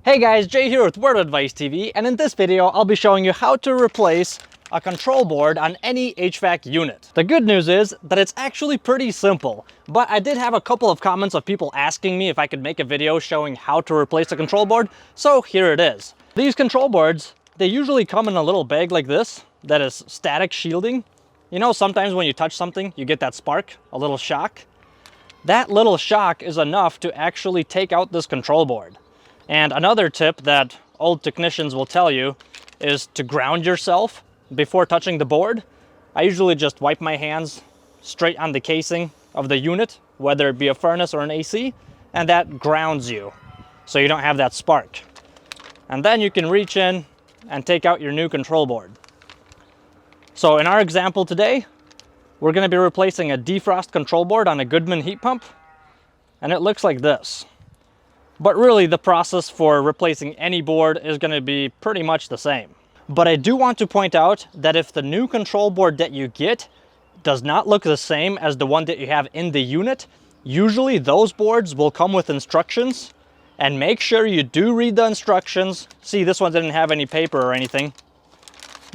Hey guys, Jay here with Word Advice TV, and in this video I'll be showing you how to replace a control board on any HVAC unit. The good news is that it's actually pretty simple, but I did have a couple of comments of people asking me if I could make a video showing how to replace a control board, so here it is. These control boards, they usually come in a little bag like this that is static shielding. You know, sometimes when you touch something, you get that spark, a little shock. That little shock is enough to actually take out this control board. And another tip that old technicians will tell you is to ground yourself before touching the board. I usually just wipe my hands straight on the casing of the unit, whether it be a furnace or an AC, and that grounds you so you don't have that spark. And then you can reach in and take out your new control board. So in our example today, we're going to be replacing a defrost control board on a Goodman heat pump, and it looks like this. But really the process for replacing any board is going to be pretty much the same. But I do want to point out that if the new control board that you get does not look the same as the one that you have in the unit, usually those boards will come with instructions, and make sure you do read the instructions. See, this one didn't have any paper or anything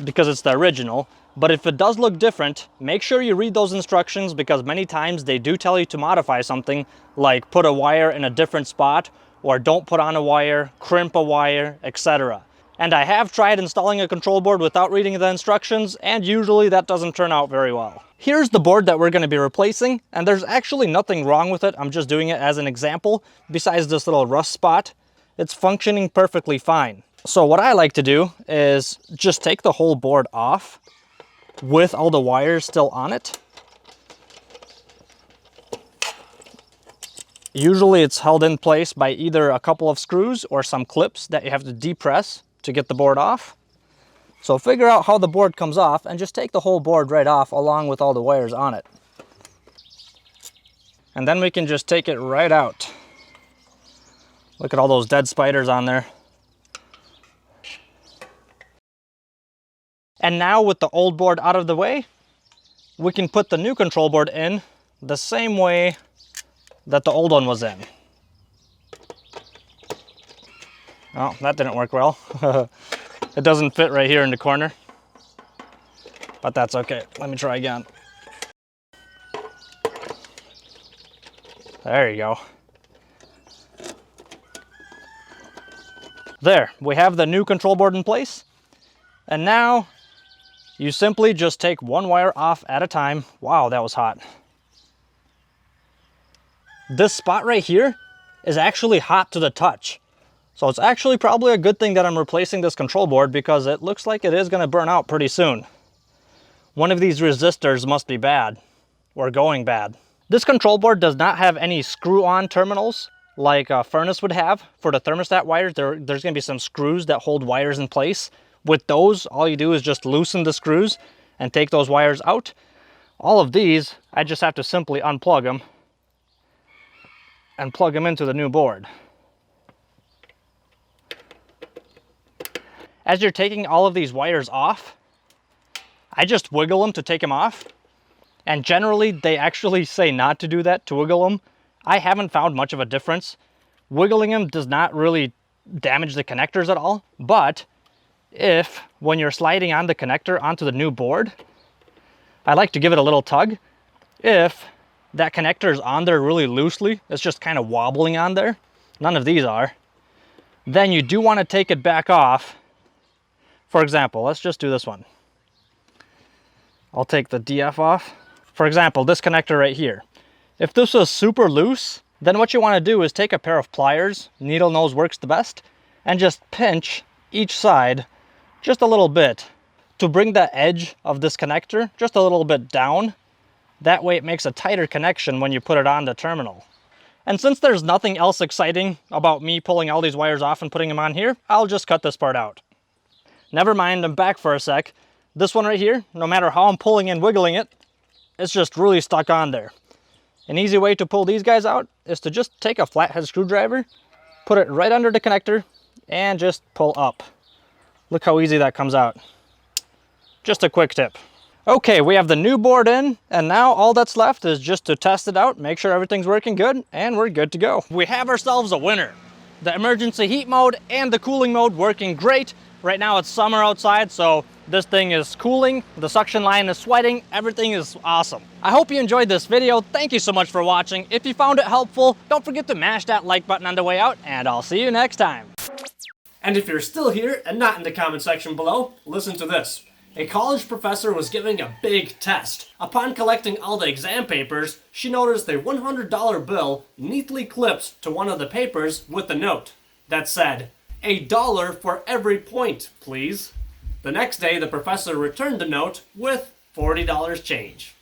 because it's the original. But if it does look different, make sure you read those instructions, because many times they do tell you to modify something, like put a wire in a different spot, or don't put on a wire, crimp a wire, etc. And I have tried installing a control board without reading the instructions, and usually that doesn't turn out very well. Here's the board that we're going to be replacing, and there's actually nothing wrong with it. I'm just doing it as an example. Besides this little rust spot, it's functioning perfectly fine. So what I like to do is just take the whole board off with all the wires still on it. Usually it's held in place by either a couple of screws or some clips that you have to depress to get the board off. So figure out how the board comes off and just take the whole board right off along with all the wires on it. And then we can just take it right out. Look at all those dead spiders on there. And now with the old board out of the way, we can put the new control board in the same way that the old one was in. Oh, that didn't work well. It doesn't fit right here in the corner, but that's okay. Let me try again. There you go. There, we have the new control board in place. And now you simply just take one wire off at a time. Wow, that was hot. This spot right here is actually hot to the touch. So it's actually probably a good thing that I'm replacing this control board, because it looks like it is going to burn out pretty soon. One of these resistors must be bad, or going bad. This control board does not have any screw-on terminals like a furnace would have for the thermostat wires. There's going to be some screws that hold wires in place. With those, all you do is just loosen the screws and take those wires out. All of these, I just have to simply unplug them and plug them into the new board. As you're taking all of these wires off, I just wiggle them to take them off. And generally, they actually say not to do that, to wiggle them. I haven't found much of a difference. Wiggling them does not really damage the connectors at all. But if, when you're sliding on the connector onto the new board, I like to give it a little tug. If that connector is on there really loosely, it's just kind of wobbling on there, none of these are, then you do want to take it back off. For example, let's just do this one. I'll take the DF off. For example, this connector right here. If this was super loose, then what you want to do is take a pair of pliers, needle nose works the best, and just pinch each side just a little bit to bring the edge of this connector just a little bit down. That way it makes a tighter connection when you put it on the terminal. And since there's nothing else exciting about me pulling all these wires off and putting them on here, I'll just cut this part out. Never mind, I'm back for a sec. This one right here, no matter how I'm pulling and wiggling it, it's just really stuck on there. An easy way to pull these guys out is to just take a flathead screwdriver, put it right under the connector, and just pull up. Look how easy that comes out. Just a quick tip. Okay, we have the new board in, and now all that's left is just to test it out, make sure everything's working good, and we're good to go. We have ourselves a winner. the emergency heat mode and the cooling mode working great. Right now it's summer outside, so this thing is cooling, the suction line is sweating, everything is awesome. I hope you enjoyed this video. Thank you so much for watching. If you found it helpful, don't forget to mash that like button on the way out, and I'll see you next time. And if you're still here and not in the comment section below, listen to this. A college professor was giving a big test. Upon collecting all the exam papers, she noticed a $100 bill neatly clipped to one of the papers with a note that said, $1 for every point, please. The next day, the professor returned the note with $40 change.